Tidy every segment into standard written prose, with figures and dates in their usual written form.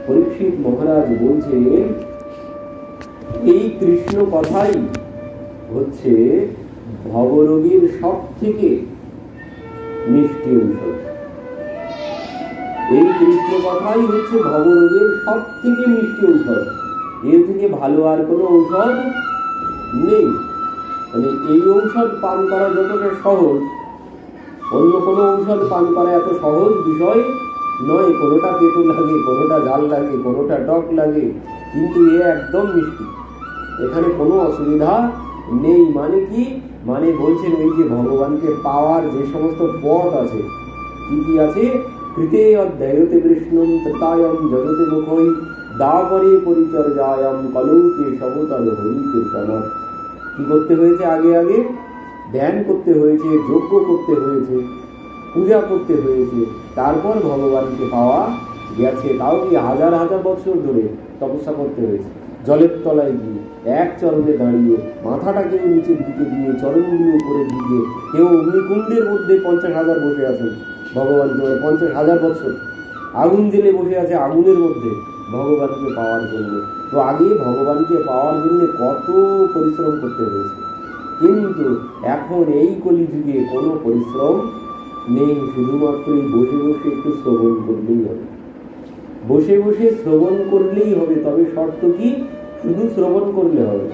পরীক্ষিত মহারাজ বলছেন এই কৃষ্ণ কথাই হচ্ছে ভবরোগীর সব থেকে মিষ্টি ঔষধ। এই কৃষ্ণ কথাই হচ্ছে ভবরোগের সব থেকে মিষ্টি ঔষধ। এর থেকে ভালো আর কোনো ঔষধ নেই। মানে এই ঔষধ পান করা যতটা সহজ, অন্য কোনো ঔষধ পান করা এত সহজ বিষয় নয়। কোনোটা তেতো লাগে, কোনোটা ঝাল লাগে, কোনোটা টক লাগে, কিন্তু এ একদম মিষ্টি, এখানে কোনো অসুবিধা নেই। মানে কি? মানে বলছেন ওই যে ভগবানকে পাওয়ার যে সমস্ত পথ আছে, কি কি আছে? কৃতে অধ্যায়তে কৃষ্ণম তৃতায়ম জগতে মুখই দাপরে পরিচর্যায়ম কলৌকে সবতল হরি কীর্তনাথ। কি করতে হয়েছে? আগে আগে ধ্যান করতে হয়েছে, যজ্ঞ করতে হয়েছে, পূজা করতে হয়েছে, তারপর ভগবানকে পাওয়া গেছে। তাও কি হাজার হাজার বছর ধরে তপস্যা করতে হয়েছে। জলের তলায় গিয়ে এক চরণে দাঁড়িয়ে মাথাটা কেউ নিচের দিকে দিয়ে, চরণগুলি উপরের দিকে, কেউ অগ্নিকুণ্ডের মধ্যে 50,000 বসে আছেন ভগবানকে, 50,000 বছর আগুন জেলে বসে আছে আগুনের মধ্যে ভগবানকে পাওয়ার জন্য। তো আগে ভগবানকে পাওয়ার জন্য কত পরিশ্রম করতে হয়েছে, কিন্তু এখন এই কলিযুগে কোনো পরিশ্রম নেই। শুধুমাত্র এই বসে বসে একটু শ্রবণ করলেই হবে, বসে বসে শ্রবণ করলেই হবে। তবে শর্ত কি? শুধু শ্রবণ করলে হবে।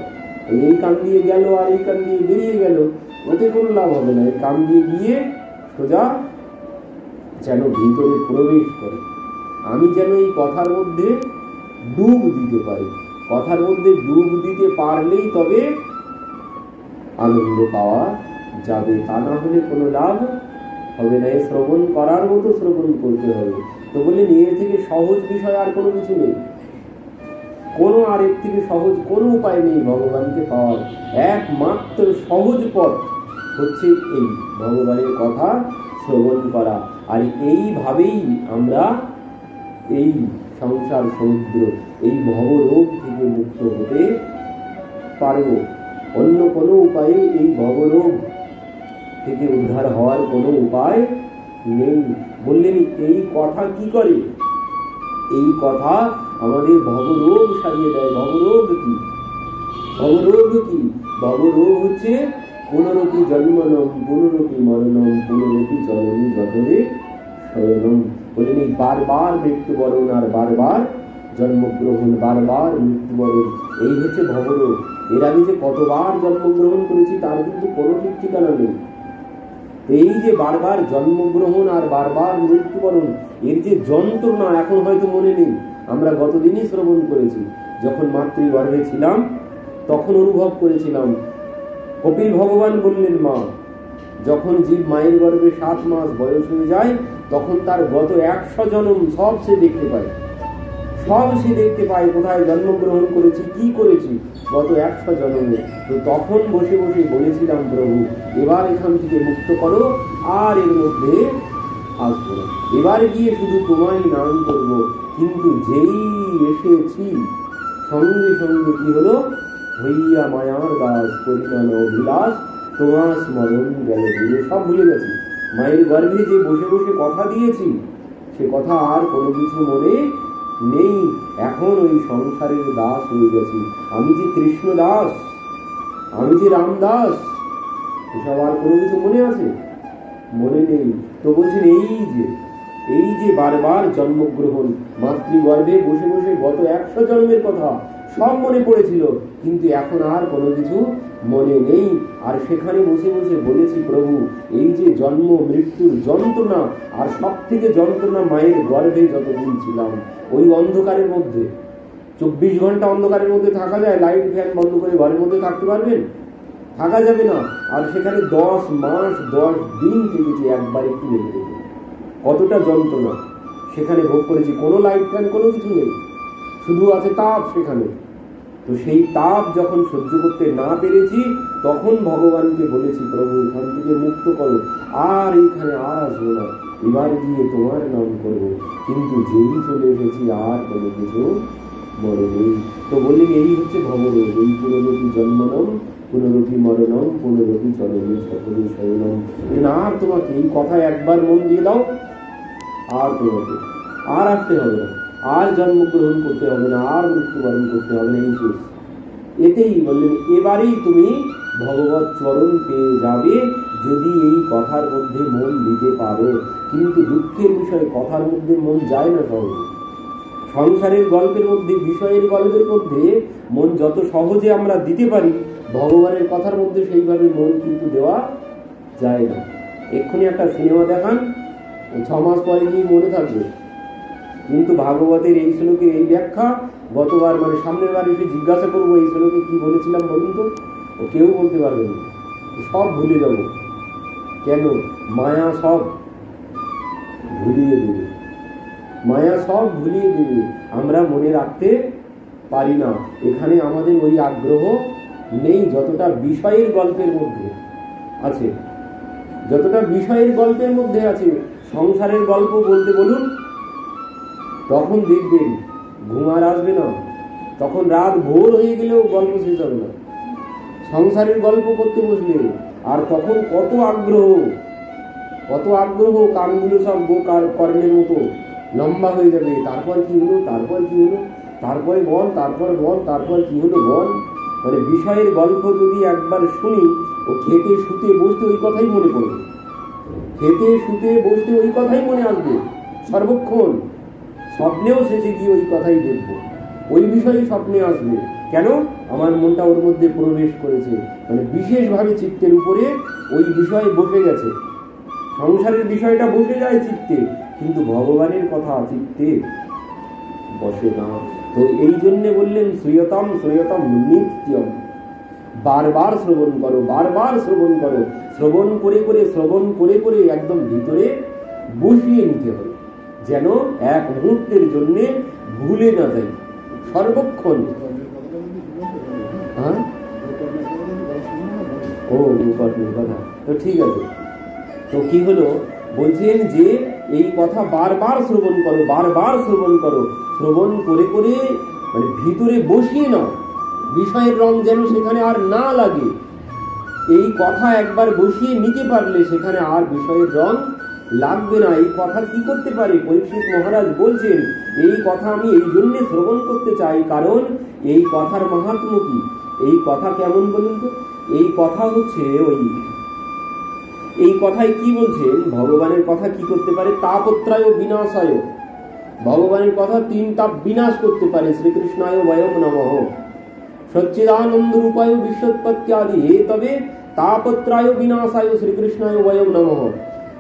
এই কান দিয়ে গেল আর এই কান দিয়ে বেরিয়ে গেল, ওতে কোনো লাভ হবে না। এই কান দিয়ে গিয়ে সোজা যেন ভিতরে প্রবেশ করে। আমি যেন এই কথার মধ্যে ডুব দিতে পারি। কথার মধ্যে ডুব দিতে পারলেই তবে আনন্দ পাওয়া যাবে, তা না হলে কোনো লাভ হবে না। শ্রবণ করার মতো শ্রবণ করতে হবে। তো বললেন এর থেকে সহজ বিষয় আর কোনো কিছু নেই, কোনো আর এর থেকে সহজ কোনো উপায় নেই ভগবানকে পাওয়ার। একমাত্র সহজ পথ হচ্ছে এই ভগবানের কথা শ্রবণ করা। আর এইভাবেই আমরা এই সংসার সমুদ্র, এই ভবরোগ থেকে মুক্ত হতে পারব। অন্য কোনো উপায়ে এই ভবরোগ থেকে উদ্ধার হওয়ার কোনো উপায় নেই। বললেন এই কথা কি করে? এই কথা আমাদের ভবরোগ সারিয়ে দেয়। ভবরোগ কি? ভবরোগ কি? ভবরোগ হচ্ছে পুনরপি জন্মনম পুনরপি মরণম পুনরপি জননী জঠরে শয়নম। বললেন এই বারবার মৃত্যুবরণ আর বারবার জন্মগ্রহণ, বারবার মৃত্যুবরণ, এই হচ্ছে ভবরোগ। এর আগে যে কতবার জন্মগ্রহণ করেছি তার কিন্তু কোনো ঠিক ঠিকানা নেই। এই যে বারবার জন্মগ্রহণ আর বারবার মৃত্যুবরণ, এর যে যন্ত্রণা এখন হয়তো মনে নেই। আমরা গতদিনই শ্রবণ করেছি, যখন মাতৃগর্ভে ছিলাম তখন অনুভব করেছিলাম। কপিল ভগবান বললেন মা, যখন জীব মায়ের গর্ভে 7 মাস বয়স হয়ে যায় তখন তার গত 100 জন্ম সব সে দেখতে পায়, সব সে দেখতে পায়। কোথায় জন্মগ্রহণ করেছি, কি করেছি গত 100 জন্মে। তো তখন বসে বসে বলেছিলাম প্রভু এবার এখান থেকে মুক্ত করো, আর এর মধ্যে আসবো না, এবার গিয়ে শুধু তোমায় নাম করবো। কিন্তু যেই এসেছি সঙ্গে সঙ্গে কি হলো? হইয়া মায়ার দাস করিনান অভিলাষ তোমার স্মরণ গেল ভুলে। সব ভুলে গেছি। মায়ের গর্ভে যে বসে বসে কথা দিয়েছি সে কথা আর কোনো কিছু মনে নেই। এখন ওই সংসারের দাস হয়ে গেছি। আমি যে কৃষ্ণ দাস, আমি যে রামদাস, এসব আর কোনো কিছু মনে আছে? মনে নেই। তো বলছেন এই যে বারবার জন্মগ্রহণ, মাতৃগর্ভে বসে বসে গত 100 জন্মের কথা সব মনে পড়েছিল, কিন্তু এখন আর কোনো কিছু মনে নেই। আর সেখানে বসে বসে বলেছি প্রভু এই যে জন্ম মৃত্যুর যন্ত্রণা, আর সব থেকে যন্ত্রণা মায়ের গর্ভে যতদিন ছিলাম ওই অন্ধকারের মধ্যে। 24 ঘন্টা অন্ধকারের মধ্যে থাকা যায়? লাইট ফ্যান বন্ধ করে ঘরের মধ্যে থাকতে পারবেন? থাকা যাবে না। আর সেখানে 10 মাস 10 দিন থেকেছি একবার একটু ভেবে দেখুন কতটা যন্ত্রণা সেখানে ভোগ করেছি। কোনো লাইট ফ্যান কোনো কিছু নেই, শুধু আছে তাপ সেখানে। তো সেই তাপ যখন সহ্য করতে না পেরেছি তখন ভগবানকে বলেছি প্রভু এখান থেকে মুক্ত করো, আর এইখানে আর আসবো না, এবার গিয়ে তোমার নাম করবো। কিন্তু যেই চলে এসেছি আর কোনো কিছু মনে নেই। তো বললেন এই হচ্ছে ভবরোগ। এই পুনরপি জন্মনম পুনরপি মরণম পুনরপি চরণে সকলে শয়নম। আর তোমাকে এই কথা একবার মন দিয়ে দাও, আর তোমাকে আর আসতে হবে না। আর জন্মগ্রহণ করতে হবে না, আর মৃত্যুবরণ করতে হবে না, এই শেষ। এতেই বললেন এবারেই তুমি ভগবত চরণ পেয়ে যাবে যদি এই কথার মধ্যে মন দিতে পারো। কিন্তু দুঃখের বিষয় কথার মধ্যে মন যায় না সহজে। সংসারের গল্পের মধ্যে, বিষয়ের গল্পের মধ্যে মন যত সহজে আমরা দিতে পারি, ভগবানের কথার মধ্যে সেইভাবে মন কিন্তু দেওয়া যায় না। এক্ষুনি একটা সিনেমা দেখান, 6 মাস পরে গিয়ে মনে থাকবে, কিন্তু ভাগবতের এই শ্লোকের এই ব্যাখ্যা গতবার মানে সামনের বার এসে জিজ্ঞাসা করবো এই শ্লোকে কি বলেছিলাম বলুন তো, ও কেউ বলতে পারবে না, সব ভুলে যাব। কেন? মায়া সব ভুলিয়ে দেবে, মায়া সব ভুলিয়ে দেবে, আমরা মনে রাখতে পারি না। এখানে আমাদের ওই আগ্রহ নেই যতটা বিষয়ের গল্পের মধ্যে আছে, যতটা বিষয়ের গল্পের মধ্যে আছে। সংসারের গল্প বলতে বলুন, তখন দেখবেন ঘুম আর আসবে না, তখন রাত ভোর হয়ে গেলেও গল্প শেষ হবে না সংসারের গল্প করতে বসলে। আর তখন কত আগ্রহ, কত আগ্রহ, কানগুলো সব কর্ণের মতো লম্বা হয়ে যাবে। তারপর কি হলো, তারপর কি হলো, তারপরে বল, তারপর বল, তারপর কি হলো বল। মানে বিষয়ের গল্প যদি একবার শুনি, ও খেতে শুতে বসতে ওই কথাই মনে পড়বে, খেতে শুতে বসতে ওই কথাই মনে আসবে সর্বক্ষণ। স্বপ্নেও শেষে গিয়ে ওই কথাই দেখব, ওই বিষয়ই স্বপ্নে আসবে। কেন? আমার মনটা ওর মধ্যে প্রবেশ করেছে, মানে বিশেষভাবে চিত্তের উপরে ওই বিষয় বসে গেছে। সংসারের বিষয়টা বসে যায় চিত্তে, কিন্তু ভগবানের কথা চিত্তে বসে না। তো এই জন্যে বললেন শ্রীয়তম শ্রীয়তম নিত্যম, বারবার শ্রবণ করো, বারবার শ্রবণ করো। শ্রবণ করে করে, শ্রবণ করে করে একদম ভিতরে বসিয়ে নিতে হবে, যেন এক মুহূর্তের জন্য ভুলে না যাই সর্বক্ষণ। হ্যাঁ, ও কথা তো ঠিক আছে। তো কি হলো, বলছেন যে এই কথা বারবার শ্রবণ করো, বারবার শ্রবণ করো, শ্রবণ করে করে মানে ভিতরে বসিয়ে নাও, বিষয়ের রং যেন সেখানে আর না লাগে। এই কথা একবার বসিয়ে নিতে পারলে সেখানে আর বিষয়ের রং লাগবে না। এই কথা কি করতে পারে? পরীক্ষিত মহারাজ বলছেন এই কথা আমি এই জন্য শ্রবণ করতে চাই, কারণ এই কথার মাহাত্ম্য কি। এই কথা কেমন বলুন তো? এই কথা হচ্ছে ওই, এই কথায় কি বলছেন, ভগবানের কথা কি করতে পারে? তাপত্রায় বিনাশায়, ভগবানের কথা 3 তাপ বিনাশ করতে পারে। শ্রীকৃষ্ণায় বয়ম নমঃ, সচ্চিদানন্দ রূপায় বিশ্বৎপত্যাদি তবে তাপত্রায় বিনাশায় শ্রীকৃষ্ণায় বয়ম নমঃ।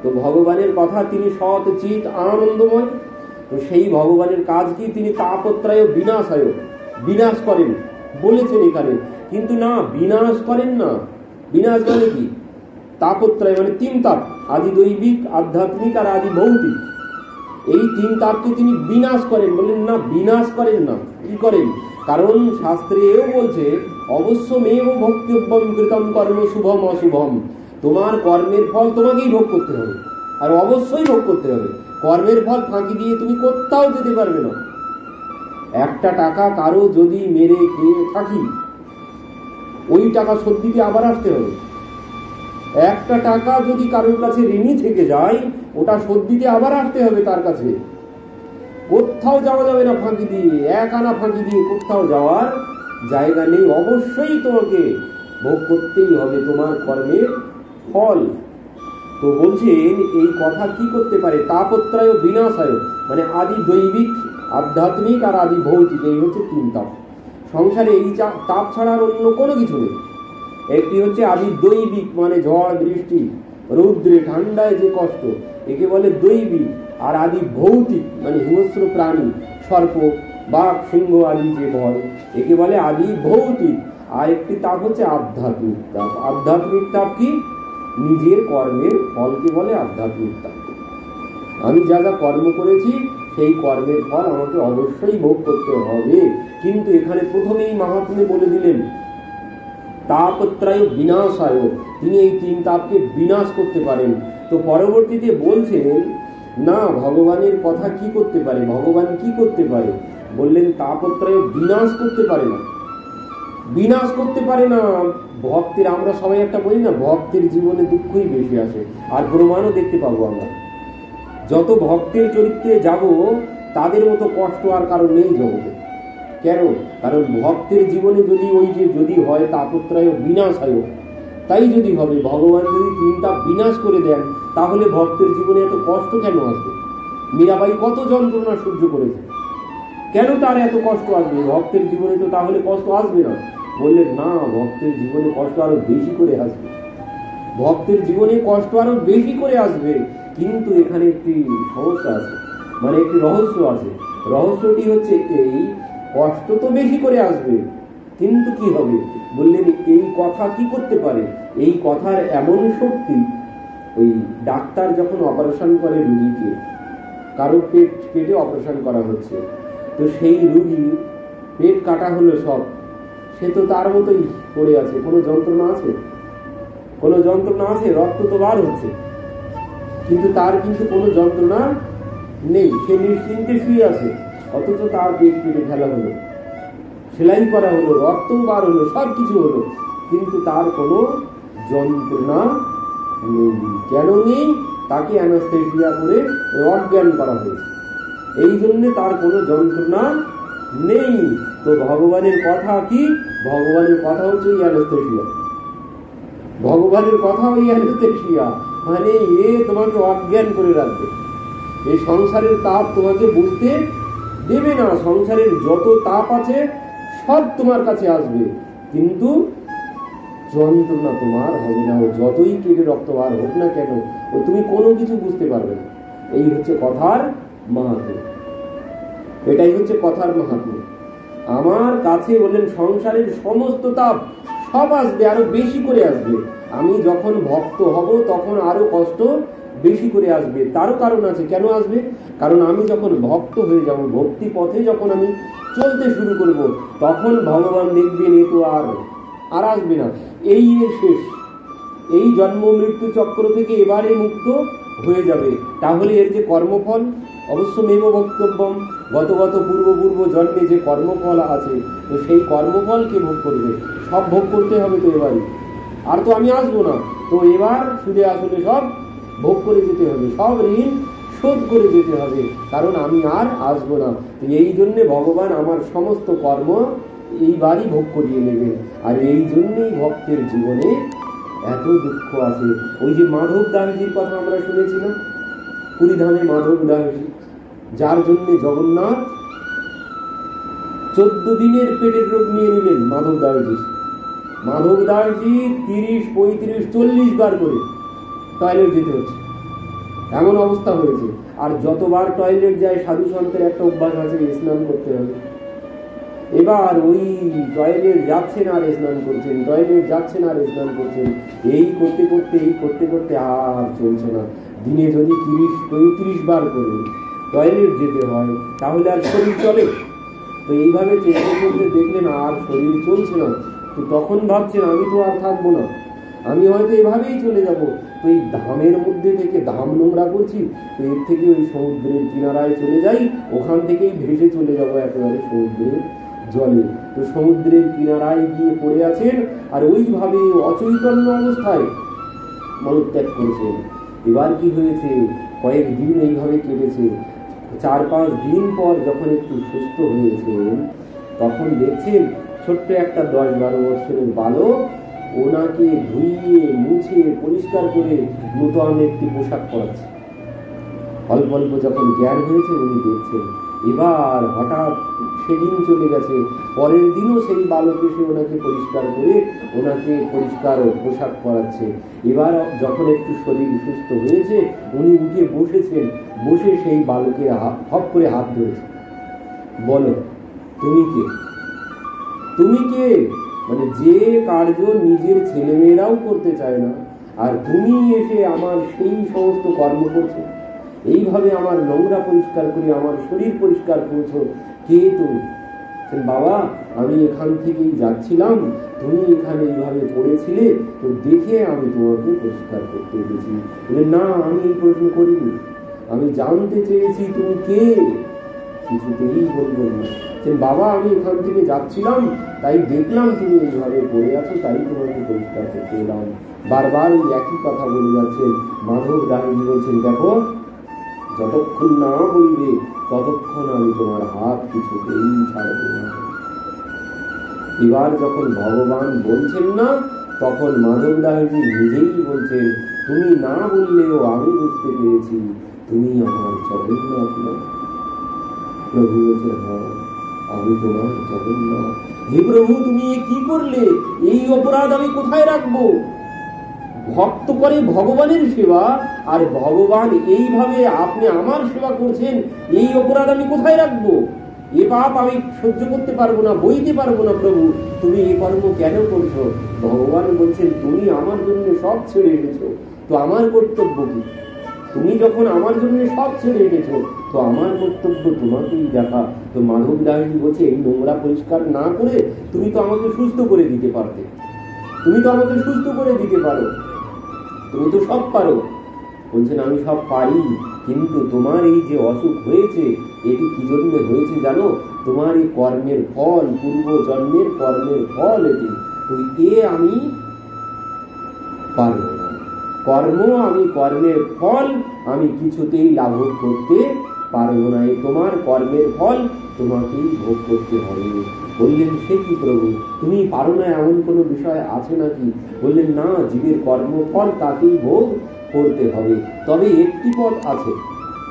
তো ভগবানের কথা তিনি সৎ চিৎ আনন্দময়, তো সেই ভগবানের কাজ কি? তিনি তাপত্রায় বিনাশায়, বিনাশ করেন বলেছেন এখানে, কিন্তু না বিনাশ করেন না। বিনাশ মানে কি? তাপত্রয় মানে 3 তাপ, আদি দৈবিক, আধ্যাত্মিক আর আদি ভৌতিক। এই 3 তাপকে তিনি বিনাশ করেন, বললেন না বিনাশ করেন না। কি করেন? কারণ শাস্ত্রে এও বলছে অবশ্যমেব ভক্তব্যম কৃতম কর্ম শুভম অশুভম, তোমার কর্মের ফল তোমাকেই ভোগ করতে হবে, আর অবশ্যই ভোগ করতে হবে। কর্মের ফল ফাঁকি দিয়ে তুমি কোথাও যেতে পারবে না। 1 টাকা কারো যদি মেরে খেয়ে থাকি, ওই টাকা শোধ দিতে আবার আসতে হবে। 1 টাকা যদি কারোর কাছে ঋণী থেকে যায়, ওটা শোধ দিতে আবার আসতে হবে তার কাছে। কোথাও যাওয়া যাবে না ফাঁকি দিয়ে, 1 আনা ফাঁকি দিয়ে কোথাও যাওয়ার জায়গা নেই। অবশ্যই তোমাকে ভোগ করতেই হবে তোমার কর্মের ফল। তো বলছেন এই কথা কি করতে পারে? তাপত্রায় বিনাশায় মানে আদি দৈবিক, আধ্যাত্মিক আর আদি ভৌতিক, এই হচ্ছে 3 তাপ। সংসারে এই তাপ ছাড়া অন্য কোনো কিছু নেই। একটি হচ্ছে আদি দৈবিক মানে ঝড় বৃষ্টি, রৌদ্রে ঠান্ডায় যে কষ্ট, একে বলে দৈবিক। আর আদি ভৌতিক মানে হিংস্র প্রাণী, সর্প বাঘ সিংহ আদি যে ভয়, একে বলে আদি ভৌতিক। আর একটি তাপ হচ্ছে আধ্যাত্মিক তাপ। আধ্যাত্মিক তাপ কি? নিজের কর্মের ফলকে বলে আধ্যাত্মিক তাপ। আমি যা যা কর্ম করেছি সেই কর্মের ফল আমাকে অবশ্যই ভোগ করতে হবে। কিন্তু এখানে প্রথমেই মাহাত্ম্যে বলে দিলেন তাপত্রায় বিনাশায়, তিনি এই 3 তাপকে বিনাশ করতে পারেন। তো পরবর্তীতে বলছেন না ভগবানের কথা কি করতে পারে, ভগবান কি করতে পারে? বললেন তাপত্রায় বিনাশ করতে পারে না, বিনাশ করতে পারে না। ভক্তের, আমরা সবাই একটা বলি না, ভক্তের জীবনে দুঃখই বেশি আসে, আর প্রমাণও দেখতে পাবো আমরা। যত ভক্তের চরিত্রে যাব তাদের মতো কষ্ট আর কারণ নেই জগতে। কেন? কারণ ভক্তের জীবনে যদি ওই যে যদি হয় তাপত্রয় বিনাশ হয়, তাই যদি হবে, ভগবান যদি তিনটা বিনাশ করে দেন তাহলে ভক্তের জীবনে এত কষ্ট কেন আসবে? মীরাবাই কত যন্ত্রণা সহ্য করেছে, কেন তার এত কষ্ট আসবে? ভক্তের জীবনে তো তাহলে কষ্ট আসবে না। বললেন না, ভক্তের জীবনে কষ্ট আরো বেশি করে আসবে, ভক্তের জীবনে কষ্ট আরো বেশি করে আসবে। কিন্তু এখানে একটি সমস্যা আছে, মানে একটি রহস্য আছে। রহস্যটি হচ্ছে এই, কষ্ট তো বেশি করে আসবে, কিন্তু কি হবে? বললেন এই কথা কি করতে পারে? এই কথার এমন শক্তি, ওই ডাক্তার যখন অপারেশন করে রুগীকে, কারো পেট কেটে অপারেশন করা হচ্ছে, তো সেই রুগী পেট কাটা হলো সব, সে তো তার মতোই পড়ে আছে, কোনো যন্ত্রণা আছে? কোনো যন্ত্রণা আছে? রক্ত তো বার হচ্ছে, কিন্তু তার কিন্তু কোনো যন্ত্রণা নেই, সে নিশ্চিন্তে শুয়ে আছে। অথচ তার পেট কেটে ফেলা হলো, সেলাই করা হলো, রক্ত বার হলো, সব কিছু হলো, কিন্তু তার কোনো যন্ত্রণা নেই। কেন নেই? তাকে অ্যানাস্থেসিয়া করে অজ্ঞান করা হয়েছে, এই জন্যে তার কোনো যন্ত্রণা নেই। তো ভগবানের কথা কি? ভগবানের কথা হচ্ছে ওই অ্যানাস্থেসিয়া, ভগবানের কথা ওই অ্যানাস্থেসিয়া, মানে এ তোমাকে অজ্ঞান করে রাখবে, এই সংসারের তাপ তোমাকে বুঝতে দেবে না। সংসারের যত তাপ আছে সব তোমার কাছে আসবে, কিন্তু যন্ত্রণা তোমার হবে না। ও যতই কেটে রক্ত বার হোক না কেন, ও তুমি কোনো কিছু বুঝতে পারবে না। এই হচ্ছে কথার মাহাত্ম্য, এটাই হচ্ছে কথার মাহাত্ম্য। আমার কাছে বললেন সংসারের সমস্ত তাপ সব আসবে, আরো বেশি করে আসবে। আমি যখন ভক্ত হব তখন আরো কষ্ট বেশি করে আসবে। তারও কারণ আছে, কেন আসবে? কারণ আমি যখন ভক্ত হয়ে যাব, ভক্তি পথে যখন আমি চলতে শুরু করব, তখন ভগবান দেখবেন এ তো আর আসবে না, এই এর শেষ, এই জন্ম মৃত্যু চক্র থেকে এবারে মুক্ত হয়ে যাবে। তাহলে এর যে কর্মফল, অবশ্য মেব বক্তব্যম, গত পূর্ব জন্মে যে কর্মফল আছে, তো সেই কর্মফল কে ভোগ করবে? সব ভোগ করতে হবে তো এবারই, আর তো আমি আসবো না। তো এবার সুদে আসলে সব ভোগ করে যেতে হবে, সব ঋণ শোধ করে যেতে হবে, কারণ আমি আর আসবো না। তো এই জন্যে ভগবান আমার সমস্ত কর্ম এইবারই ভোগ করিয়ে নেবে। আর এই জন্যই ভক্তের জীবনে এত দুঃখ আছে। ওই যে মাধব দাসজির কথা আমরা শুনেছি না, পুরীধামে মাধব দাসজি, যার জন্য জগন্নাথ 14 দিনের পেটের রোগ নিয়ে নিলেন। মাধব দাসজি 30, 35, 40 বার করে টয়লেট যেতে হচ্ছে, এমন অবস্থা হয়েছে। আর যতবার টয়লেট যায়, সাধু সন্তের একটা অভ্যাস আছে, স্নান করতে হবে। এবার ওই টয়লেট যাচ্ছেন আর স্নান করছেন, টয়লেট যাচ্ছেন আর স্নান করছেন, এই করতে করতে আর চলছে না। দিনে যদি 30-35 বার করে টয়লেট যেতে হয়, তাহলে আর শরীর চলে? তো এইভাবে চলতে দেখলেন আর শরীর চলছে না, তো তখন ভাবছেন আমি তো আর থাকবো না, আমি হয়তো এভাবেই চলে যাব। তো এই ধামের মধ্যে থেকে ধাম নোংরা করছি, তো এর থেকে ওই সমুদ্রের কিনারায় চলে যাই, ওখান থেকেই ভেসে চলে যাবো একেবারে সমুদ্রের জলে। তো সমুদ্রের কিনারায় গিয়ে পড়ে আছেন, আর ওইভাবে অচৈতন্য অবস্থায় মলত্যাগ করেছেন। এবার কি হয়েছে? কয়েকদিন এইভাবে কেটেছে। 4-5 দিন পর যখন একটু সুস্থ হয়েছেন, তখন দেখছেন ছোট্ট একটা 10-12 বছরের বালক ওনাকে ধুইয়ে মুছে পরিষ্কার করে নতুন একটি পোশাক পরাচ্ছে। অল্প অল্প যখন জ্ঞান হয়েছে উনি দেখছেন। এবার হঠাৎ সেদিন চলে গেছে, পরের দিনও সেই বালক এসে ওনাকে পরিষ্কার করে ওনাকে পরিষ্কার পোশাক পরাচ্ছে। এবার যখন একটু শরীর সুস্থ হয়েছে, উনি উঠে বসেছেন, বসে সেই বালকের হপ করে হাত ধরেছে। বলো তুমি কে? তুমি কে? মানে যে কার্য নিজের ছেলেমেয়েরাও করতে চায় না, আর তুমি এসে আমার সেই সমস্ত কর্ম করছো, এইভাবে আমার নোংরা পরিষ্কার করে আমার শরীর পরিষ্কার করছো, কে তুমি? বাবা আমি এখান থেকেই যাচ্ছিলাম, তুমি এখানে এইভাবে পড়েছিলে, তো দেখে আমি তোমাকে পরিষ্কার করতে গেছি। না, আমি এই প্রশ্ন করিনি, আমি জানতে চেয়েছি তুমি কে। কিছুতেই বলবেন না। বাবা আমি এখান থেকে যাচ্ছিলাম, তাই দেখলাম তুমি এইভাবে পড়ে আছো, তাই তোমাকে পরিষ্কার করতে এলাম। বারবার ওই একই কথা বলে যাচ্ছেন। মাধব দাসজি বলছেন, দেখো যতক্ষণ না বলবে ততক্ষণ আমি তোমার হাত কিছুতেই ছাড়ব না। এবার যখন ভগবান বলছেন না, তখন মাধবদাসজি নিজেই বলছেন, তুমি না বললেও আমি বুঝতে পেরেছি তুমি আমার জগন্নাথ না। প্রভু বলছেন, হ্যাঁ আমি তোমার জগন্নাথ। হে প্রভু, তুমি কি করলে? এই অপরাধ আমি কোথায় রাখবো? ভক্ত করে ভগবানের সেবা, আর ভগবান এইভাবে আপনি আমার সেবা করছেন, এই অপরাধ আমি কোথায় রাখবো? এ পাপ আমি সহ্য করতে পারবো না, বইতে পারবো না। প্রভু, তুমি এ কর্ম কেন করছো? ভগবান বলছেন, তুমি আমার জন্য সব ছেড়ে এসেছো, তো আমার কর্তব্য কি? তুমি যখন আমার জন্য সব ছেড়ে এসেছো, তো আমার কর্তব্য তোমাকেই দেখা। তো মাধবদাসজি বলছে, এই নোংরা পরিষ্কার না করে তুমি তো আমাকে সুস্থ করে দিতে পারতে, তুমি তো আমাকে সুস্থ করে দিতে পারো, তুমি তো সব পারো। বলছেন, আমি সব পারি, কিন্তু তোমার এই যে অসুখ হয়েছে, এটি কি জন্য হয়েছে জানো? তোমার এই কর্মের ফল, পূর্ব জন্মের কর্মের ফল এটি। তো আমি পারবো না, কর্মের ফল আমি কিছুতেই লাভ করতে পারবো না। তোমার কর্মের ফল তোমাকেই ভোগ করতে হবে। বললেন, সে কি প্রভু, তুমি পারো না এমন কোনো বিষয় আছে নাকি? বললেন, না, জীবের কর্মফল তাকেই ভোগ করতে হবে, তবে একটি পথ আছে।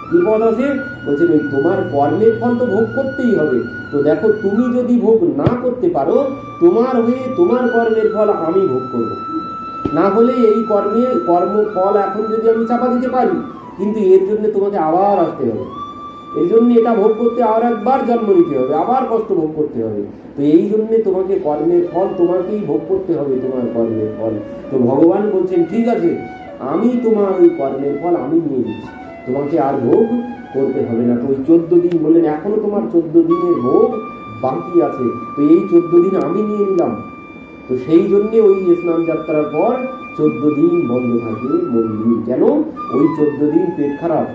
কি পথ আছে? বলছেন, ওই তোমার কর্মের ফল তো ভোগ করতেই হবে। তো দেখো, তুমি যদি ভোগ না করতে পারো, তোমার হয়ে তোমার কর্মের ফল আমি ভোগ করবো। না হলে এই কর্মফল এখন যদি আমি চাপা দিতে পারি, কিন্তু এর জন্য তোমাকে আবার আসতে হবে, এই জন্য এটা ভোগ করতে আর একবার জন্ম নিতে হবে, আবার কষ্ট ভোগ করতে হবে। তো এই জন্য তোমাকে কর্মের ফল তোমাকেই ভোগ করতে হবে, তোমার কর্মের ফল। তো ভগবান বলছেন, ঠিক আছে, আমি তোমার ওই কর্মের ফল আমি নিয়ে নিচ্ছি, তোমাকে আর ভোগ করতে হবে না। তো ওই 14 দিন বললেন, এখনো তোমার 14 দিনের ভোগ বাকি আছে, তো এই 14 দিন আমি নিয়ে নিলাম। তো সেই জন্য ওই স্নান যাত্রার পর 14 দিন বন্ধ থাকে মন্দির। কেন? ওই 14 দিন পেট খারাপ,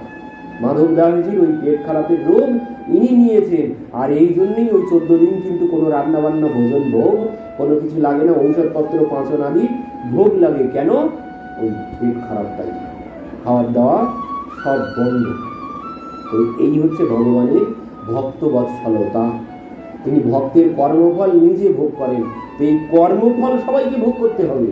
মাধবদাসজির ওই পেট খারাপের রোগ ইনি নিয়েছেন, আর এই জন্যই ওই 14 দিন কিন্তু কোনো রান্না বান্না, ভোজন ভোগ কোনো কিছু লাগে না, ঔষধপত্র পাঁচন আদি ভোগ লাগে। কেন? ওই পেট খারাপটাই, খাওয়ার দাওয়া সব বন্ধ। তো এই হচ্ছে ভগবানের ভক্ত বৎসলতা। তিনি ভক্তের কর্মফল নিজে ভোগ করেন। তো এই কর্মফল সবাইকে ভোগ করতে হবে,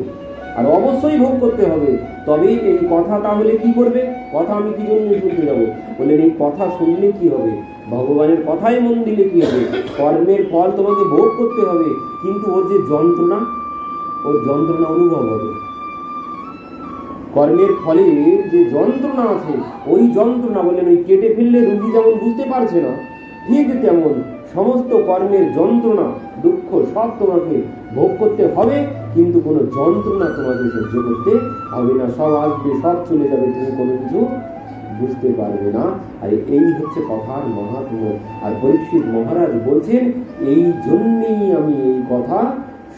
আর অবশ্যই ভোগ করতে হবে। তবে এই কথা তাহলে কি করবে? কথা আমি কি জন্য শুনতে যাবো? বললেন, এই কথা শুনলে কি হবে? ভগবানের কথায় মন দিলে কি হবে? কর্মের ফল তোমাকে ভোগ করতে হবে, কিন্তু ওর যে যন্ত্রণা, ওর যন্ত্রণা অনুভব হবে। কর্মের ফলে যে যন্ত্রণা আছে, ওই যন্ত্রণা, বললেন, ওই কেটে ফেললে রোগী যেমন বুঝতে পারছে না, ঠিক তেমন সমস্ত কর্মের যন্ত্রণা, দুঃখ সব তোমাকে ভোগ করতে হবে, কিন্তু কোনো যন্ত্রণা তোমাকে সহ্য করতে হবে না। সব আসবে, সব চলে যাবে, তুমি কোনো কিছু বুঝতে পারবে না। আর এই হচ্ছে কথার মাহাত্ম্য। আর পরীক্ষিত মহারাজ বলছেন, এই জন্যই আমি এই কথা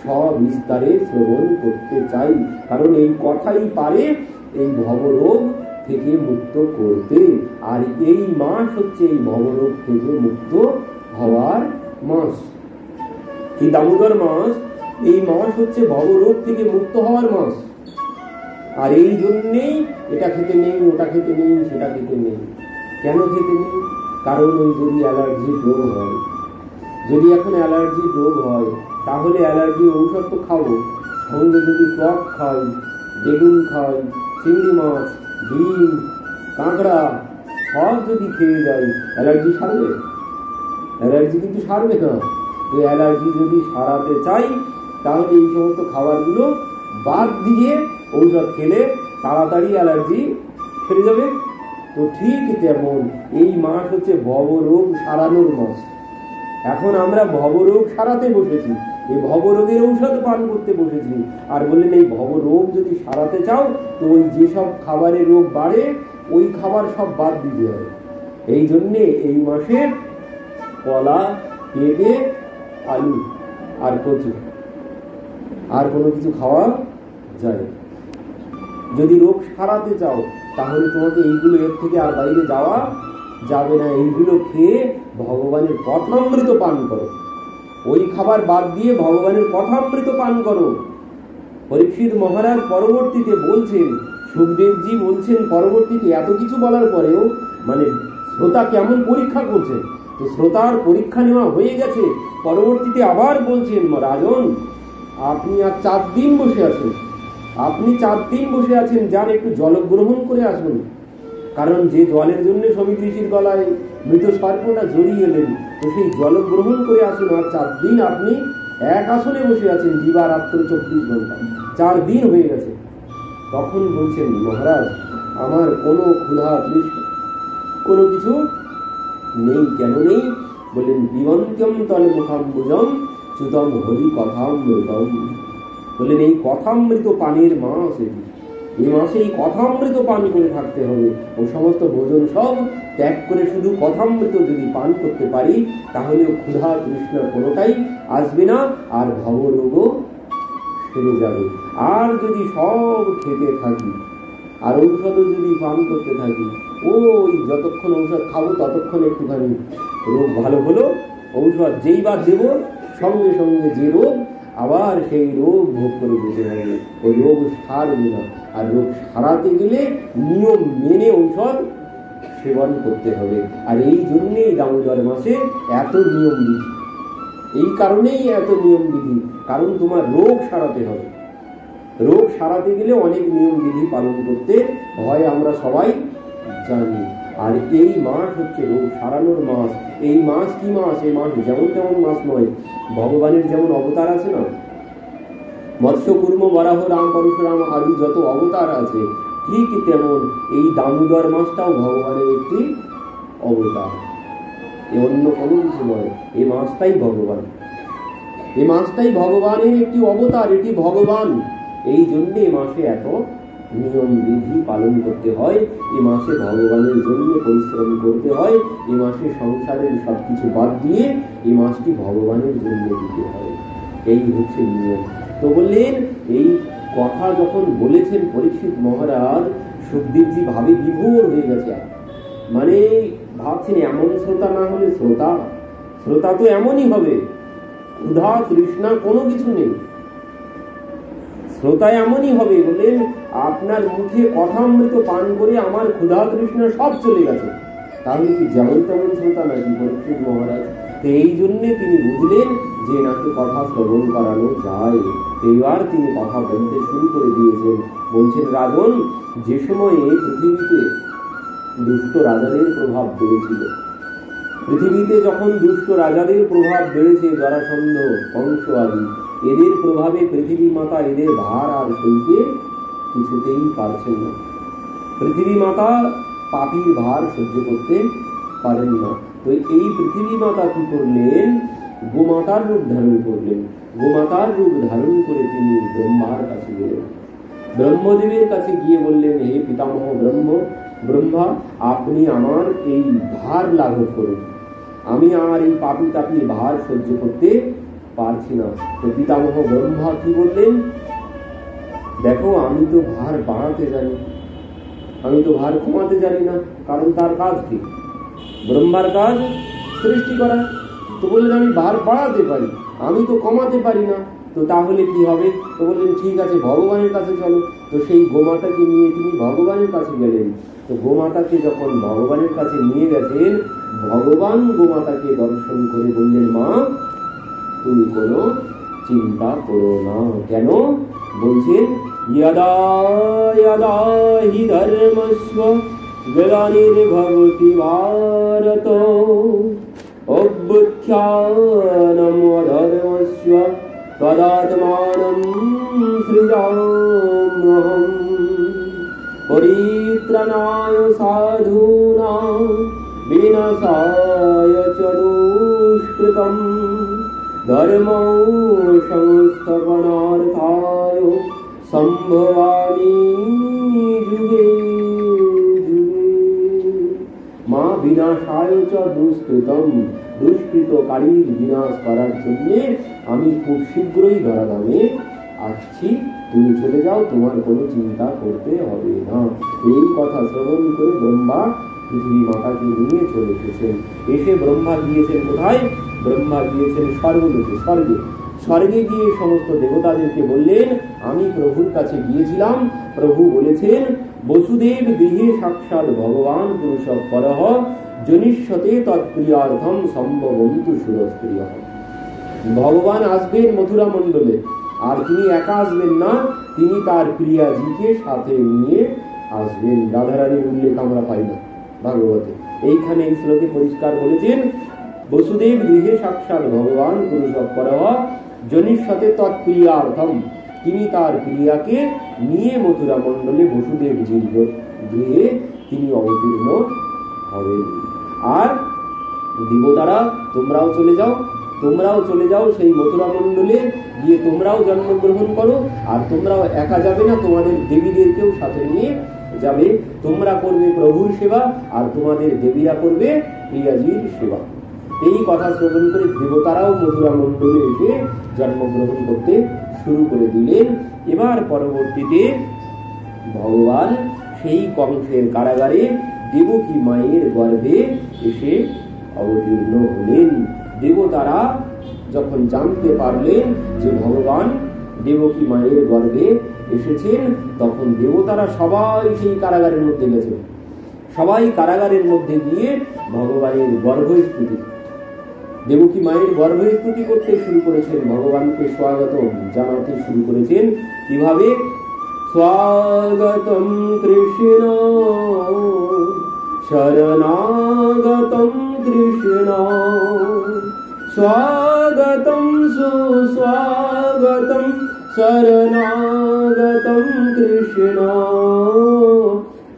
সবিস্তারে শ্রবণ করতে চাই, কারণ এই কথাই পারে এই ভবরোগ থেকে মুক্ত করতে। আর এই মাস হচ্ছে এই ভবরোগ থেকে মুক্ত হওয়ার মাস। এই দামোদর মাস, এই মাস হচ্ছে ভবরোগ থেকে মুক্ত হওয়ার মাস। আর এই জন্যেই এটা খেতে নেই, ওটা খেতে নেই, সেটা খেতে নেই। কেন খেতে নেই? কারণ ওই যদি অ্যালার্জির রোগ হয়, যদি এখন অ্যালার্জির রোগ হয়, তাহলে অ্যালার্জির ঔষধ তো খাবো, সঙ্গে যদি টক খাই, বেগুন খাই, চিংড়ি মাছ, ডিম, কাঁকড়া সব যদি খেয়ে যাই, অ্যালার্জি সারবে? অ্যালার্জি কিন্তু সারবে না। তো অ্যালার্জি যদি সারাতে চাই, তাহলে এই সমস্ত খাবারগুলো বাদ দিয়ে ঔষধ খেলে তাড়াতাড়ি অ্যালার্জি সেরে যাবে। তো ঠিক তেমন এই মাস হচ্ছে ভবরোগ সারানোর মাস। এখন আমরা ভবরোগ সারাতে বসেছি, এই ভবরোগের ঔষধ পান করতে বসেছি। আর বললেন, এই ভবরোগ যদি সারাতে চাও, তো ওই যেসব খাবারের রোগ বাড়ে, ওই খাবার সব বাদ দিতে হবে। এই জন্যে এই মাসে কলা, পেঁপে, আলু আর কচু, আর কোনো কিছু খাওয়া যায়। যদি রোগ সারাতে চাও, তাহলে তোমাকে এইগুলো এর থেকে আর বাইরে যাওয়া যাবে না। এইগুলো খেয়ে ভগবানের কথামৃত পান করো, ওই খাবার বাদ দিয়ে ভগবানের কথামৃত পান করো। পরীক্ষিত মহারাজ পরবর্তীতে বলছেন, সুখদেবজি বলছেন পরবর্তীতে, এত কিছু বলার পরেও মানে শ্রোতা কেমন পরীক্ষা করছেন। তো শ্রোতার পরীক্ষা নেওয়া হয়ে গেছে, পরবর্তীতে আবার বলছেন, রাজন আপনি আর 4 দিন বসে আছেন, আপনি 4 দিন বসে আছেন, যান একটু জল গ্রহণ করে আসুন। কারণ যে জলের জন্য সমিত ঋষির গলায় মৃত সর্পটা জড়িয়ে এলেন, তো সেই জল গ্রহণ করে আসুন। আর 4 দিন আপনি এক আসনে বসে আছেন, দিবারাত্র 24 ঘন্টা, 4 দিন হয়ে গেছে। তখন বলছেন, মহারাজ আমার কোনো ক্ষুধা তৃষ্ণা কোনো কিছু নেই। কেন নেই? বললেন, বিবন্ত্যম তলে মুখাম্বুজম চুতম হরি কথামৃতম। বললেন, এই কথামৃত পানের মাস এটি, এই মাসে এই কথামৃত পান করে থাকতে হবে। ও সমস্ত ভোজন সব ত্যাগ করে শুধু কথামৃত যদি পান করতে পারি, তাহলে ক্ষুধা তৃষ্ণা কোনোটাই আসবে না, আর ভবরোগও সেরে যাবে। আর যদি সব খেতে থাকি আর ঔষধও যদি পান করতে থাকি, ওই যতক্ষণ ঔষধ খাবো ততক্ষণ একটুখানি রোগ ভালো হলো, ঔষধ যেইবার দেব সঙ্গে সঙ্গে যে রোগ আবার সেই রোগ ভোগ করে যেতে হবে, ওই রোগ সারবে না। আর রোগ সারাতে গেলে নিয়ম মেনে ঔষধ সেবন করতে হবে। আর এই জন্যেই দামোদর মাসে এত নিয়ম বিধি, এই কারণেই এত নিয়ম বিধি, কারণ তোমার রোগ সারাতে হবে। রোগ সারাতে গেলে অনেক নিয়ম বিধি পালন করতে হয়, আমরা সবাই জানি। আর এই মাস হচ্ছে রোগ সারানোর মাস। এই মাস কি মাস? এই মাস যেমন তেমন মাস নয়। ভগবানের যেমন অবতার আছে না, মৎস্য কুর্ম বরাহ রাম পরশুরাম আদি যত অবতার আছে, ঠিক তেমন এই দামোদর মাসটাও ভগবানের একটি অবতার, এ অন্য কোনো কিছু নয়। এই মাসটাই ভগবান, এই মাসটাই ভগবানের একটি অবতার, এটি ভগবান। এই জন্য এই মাসে এত নিয়ম বিধি পালন করতে হয়, এই মাসে ভগবানের জন্য পরিশ্রম করতে হয়, এই মাসে সংসারের সবকিছু বাদ দিয়ে এই মাসটি ভগবানের জন্য দিতে হয়। এই হচ্ছে নিয়ম। তো বললেন, এই কথা যখন বলেছেন পরীক্ষিত মহারাজ, সুখদেবজি ভাবে বিভোর হয়ে গেছে। মানে ভাবছেন, এমন শ্রোতা না হলে শ্রোতা, শ্রোতা তো এমনই হবে, ক্ষুধা তৃষ্ণা কোনো কিছু নেই, শ্রোতা এমনই হবে। বললেন, আপনার মুখে কথামৃত পান করে আমার ক্ষুধা তৃষ্ণা সব চলে গেছে, তাহলে কি যেমন তেমন শ্রোতা নাকি পরীক্ষিত মহারাজ? তো এই জন্যে তিনি বুঝলেন যে নাকি কথা শ্রবণ করানো যায়। এইবার তিনি কথা বলতে শুরু করে দিয়েছেন। বলছেন, রাজন, যে সময়ে পৃথিবীতে দুষ্ট রাজাদের প্রভাব বেড়েছিল, পৃথিবীতে যখন দুষ্ট রাজাদের প্রভাব বেড়েছে, জরাসন্ধ, কংস আদি, এদের প্রভাবে পৃথিবী মাতা এদের ভার আর সইতে কিছুতেই পারছেন না। পৃথিবী মাতা পাপীর ভার সহ্য করতে পারেন না। তো এই পৃথিবী মাতা কি করলেন? গোমাতার রূপ ধারণ করলেন। গোমাতার রূপ ধারণ করে তিনি ব্রহ্মার কাছে গেলেন। ব্রহ্মদেবের কাছে গিয়ে বললেন, হে পিতামহ ব্রহ্মা, আপনি আমার এই ভার লাঘব করুন, আমি আমার এই পাপী তাপী ভার সহ্য করতে পারছি না। তো পিতামহ ব্রহ্মা কি বললেন? দেখো, আমি তো ভার বাড়াতে জানি, আমি তো ভার কমাতে জানি না। কারণ তার কাজ কি? ব্রহ্মার কাজ সৃষ্টি করা। তো বললেন, আমি ভার বাড়াতে পারি, আমি তো কমাতে পারি না। তো তাহলে কি হবে? তো বললেন, ঠিক আছে, ভগবানের কাছে চলো। তো সেই গোমাতাকে নিয়ে তিনি ভগবানের কাছে গেলেন। তো গোমাতাকে যখন ভগবানের কাছে নিয়ে গেছেন, ভগবান গোমাতাকে দর্শন করে বললেন, মা, তুমি কোনো চিন্তা করো না। কেন? বলছেন, यदा यदा हि धर्मस्व ग्लानिर्भवति भारत अभ्युत्थानम् अधर्मस्य तदात्मानं सृजाम्यहम् परित्राणाय साधूनां विनाशाय च दुष्कृतम् धर्मो संस्थापनार्थाय সম্ভবামি যুগে যুগে। মা, বিনাশায় চ দুষ্কৃতম, দুষ্কৃতকারীর বিনাশ করার জন্য আমি খুব শীঘ্রই ধরাধামে আসছি, তুমি চলে যাও, তোমার কোনো চিন্তা করতে হবে না। এই কথা শ্রবণ করে ব্রহ্মা পৃথিবী মাতাকে নিয়ে চলে এসেছেন। এসে ব্রহ্মা গিয়েছেন কোথায়? ব্রহ্মা গিয়েছেন স্বর্গলোকে। স্বর্গে গিয়ে সমস্ত দেবতাদেরকে বললেন, আমি প্রভুর কাছে গিয়েছিলাম, প্রভু বলেছেন বসুদেব গৃহে সাক্ষাৎ ভগবান পুরুষ পরহ জনিষ্যতে তৎপ্রিয়ার্থম সম্ভবন্তু সুরস্ত্রিয়। ভগবান আসবেন মথুরা মণ্ডলে, আর তিনি একা আসবেন না, তিনি তার প্রিয়াজিকে সাথে নিয়ে আসবেন। রাধারানীর উল্লেখ আমরা পাই না ভাগবতে। এইখানে এই শ্লোকে পরিষ্কার বলেছেন, বসুদেব গৃহে সাক্ষাৎ ভগবান পুরুষ পরহ জনিষ্যতে তৎপ্রিয়ার্থম, তিনি তার প্রিয়াকে নিয়ে মথুরা মণ্ডলে বসুদেব গৃহে তিনি অবতীর্ণ হবেন। আর দেবতারা তোমরাও চলে যাও সেই মথুরা মণ্ডলে গিয়ে তোমরাও জন্মগ্রহণ করো, আর তোমরাও একা যাবে না, তোমাদের দেবীদেরকেও সাথে নিয়ে যাবে। তোমরা করবে প্রভুর সেবা, আর তোমাদের দেবীরা করবে প্রিয়াজির সেবা। এই কথা শ্রবণ করে দেবতারাও মথুরা মণ্ডলে এসে জন্মগ্রহণ করতে শুরু করে দিলেন। এবার পরবর্তীতে ভগবান সেই কংসের কারাগারে দেবকী মায়ের গর্ভে এসে অবতীর্ণ হলেন। দেবতারা যখন জানতে পারলেন যে ভগবান দেবকী মায়ের গর্ভে এসেছেন, তখন দেবতারা সবাই সেই কারাগারের মধ্যে গেছেন। সবাই কারাগারের মধ্যে গিয়ে ভগবানের গর্ভস্তুতি, দেবকী মায়ের গর্ভস্তুতি করতে শুরু করেছেন। ভগবানকে স্বাগত জানাতে শুরু করেছেন। কিভাবে? স্বাগতম কৃষ্ণ শরণাগতম কৃষ্ণ, স্বাগতম সুস্বাগতম শরণাগতম কৃষ্ণ,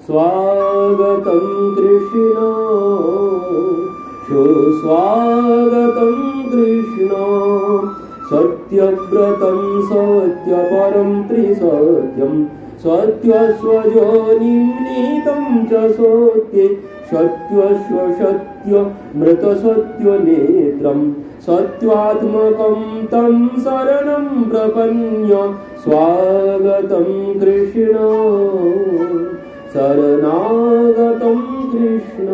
স্বাগতম কৃষ্ণ সুস্বাগতম কৃষ্ণ, সত্যব্রতম সত্যপরম ত্রিসত্যম, সত্যস্বযোনিম নীতম চ সত্যে, সত্যস্ব সত্য মৃত সত্য নেত্রম, সত্যাত্মকম তম শরণম প্রপন্য, স্বাগতম কৃষ্ণ শরণাগতম কৃষ্ণ।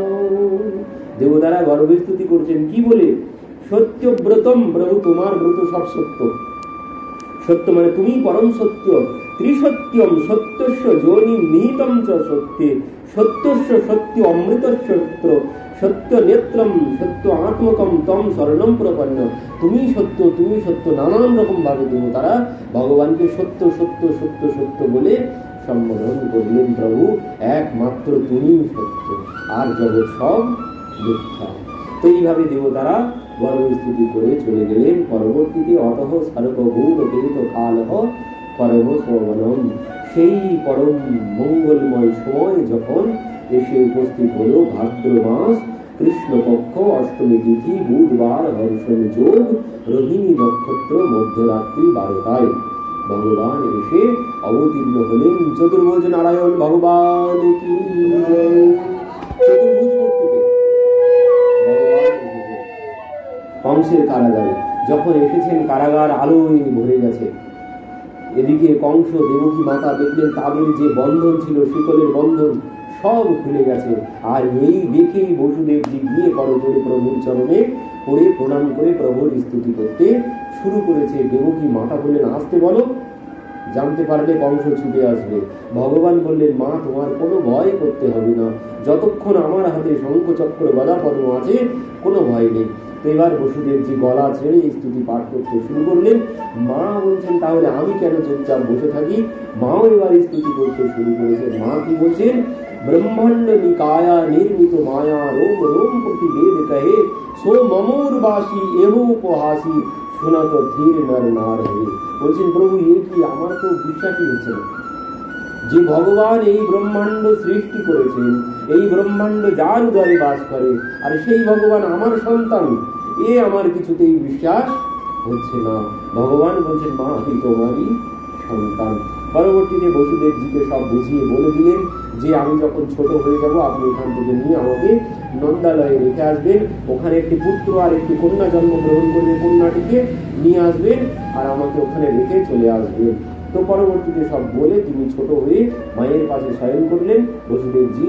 দেবতারা গর্ভস্তুতি করছেন কি বলে? সত্যব্রতম, প্রভু তোমার ব্রত সব সত্য। সত্য মানে তুমি পরম সত্য। ত্রিসত্যম, সত্যস্য যোনি নিহিতম চ সত্যে, সত্যস্য সত্য অমৃতস্য সত্য, সত্য নেত্রম সত্য আত্মকম তম শরণম প্রপন্ন, তুমি সত্য, তুমি সত্য। নানান রকম ভাবে দেবতারা ভগবানকে সত্য সত্য সত্য সত্য বলে সম্বোধন করলেন। প্রভু একমাত্র তুমি সত্য, আর জগৎ সব মিথ্যা। তো এইভাবে দেবতারা গর্ভস্তুতি করে চলে গেলেন। পরবর্তীতে অতঃ সর্বভূত বেদ কালহ পরম শোভনম, সেই পরম মঙ্গলময় সময় যখন এসে উপস্থিত হলো ভাদ্র মাস কৃষ্ণপক্ষ অষ্টমী তিথি বুধবার হর্ষণ যোগ রোহিণী নক্ষত্র মধ্যরাত্রি 12টায় ভগবান এসে অবতীর্ণ হলেন। চতুর্ভুজ নারায়ণ ভগবান কি চতুর্ভুজ মূর্তিতে ভগবান এসেছেন কংসের কারাগারে। যখন এসেছেন কারাগার আলোয় ভরে গেছে। এদিকে কংস দেবকী মাতা দেখলেন তাদের যে বন্ধন ছিল, শিকলের বন্ধন সব খুলে গেছে। আর এই দেখেই বসুদেবজি গিয়ে করজোড়ে প্রভুর চরণে পড়ে প্রণাম করে প্রভুর স্তুতি করতে শুরু করেছে। দেবকী মাতা বললেন আসতে বলো, জানতে পারলে কংস ছুটে আসবে। ভগবান বললেন মা তোমার কোনো ভয় করতে হবে না, যতক্ষণ আমার হাতে শঙ্খ চক্র গদা পদ্ম আছে কোনো ভয় নেই। তো এবার বসুদেবজি গলা ছেড়ে স্তুতি পাঠ করতে শুরু করলেন। মা বলছেন তাহলে আমি কেন চুপচাপ বসে থাকি? মাও এবার স্তুতি করতে শুরু করেছেন। মা কি বলছেন? ব্রহ্মাণ্ড নিকায়া নির্মিত মায়া রোম রোম প্রতি বেদ কহে, সো মমোরবাসী এহ উপহাসী শোনাত ধীর নর নার হয়ে। বলছেন প্রভু এ কি, আমার তো বিশ্বাসই হচ্ছে না যে ভগবান এই ব্রহ্মাণ্ড সৃষ্টি করেছেন, এই ব্রহ্মাণ্ড যার উদরে বাস করে, আর সেই ভগবান আমার সন্তান, এ আমার কিছুতেই বিশ্বাস হচ্ছে না। ভগবান বলছেন মা আমি তোমারই সন্তান। পরবর্তীতে বসুদেবজিকে সব বুঝিয়ে বলে দিলেন যে আমি যখন ছোট হয়ে যাব আপনি এখান থেকে নিয়ে আমাকে নন্দালয়ে রেখে আসবেন, ওখানে একটি পুত্র আর একটি কন্যা জন্মগ্রহণ করবে, কন্যাটিকে নিয়ে আসবেন আর আমাকে ওখানে রেখে চলে আসবেন। তো পরবর্তীতে সব বলে তিনি ছোট হয়ে মায়ের পাশে শয়ন করলেন। বসুদেবজি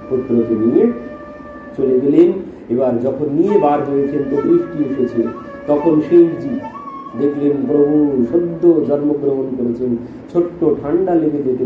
পুত্রকে নিয়ে চলে গেলেন। এবার যখন নিয়ে বার হয়েছেন তো বৃষ্টি এসেছে, তখন শেষজি দেখলেন প্রভু সদ্য জন্মগ্রহণ করেছেন, ছোট্ট ঠান্ডা লেগে যেতে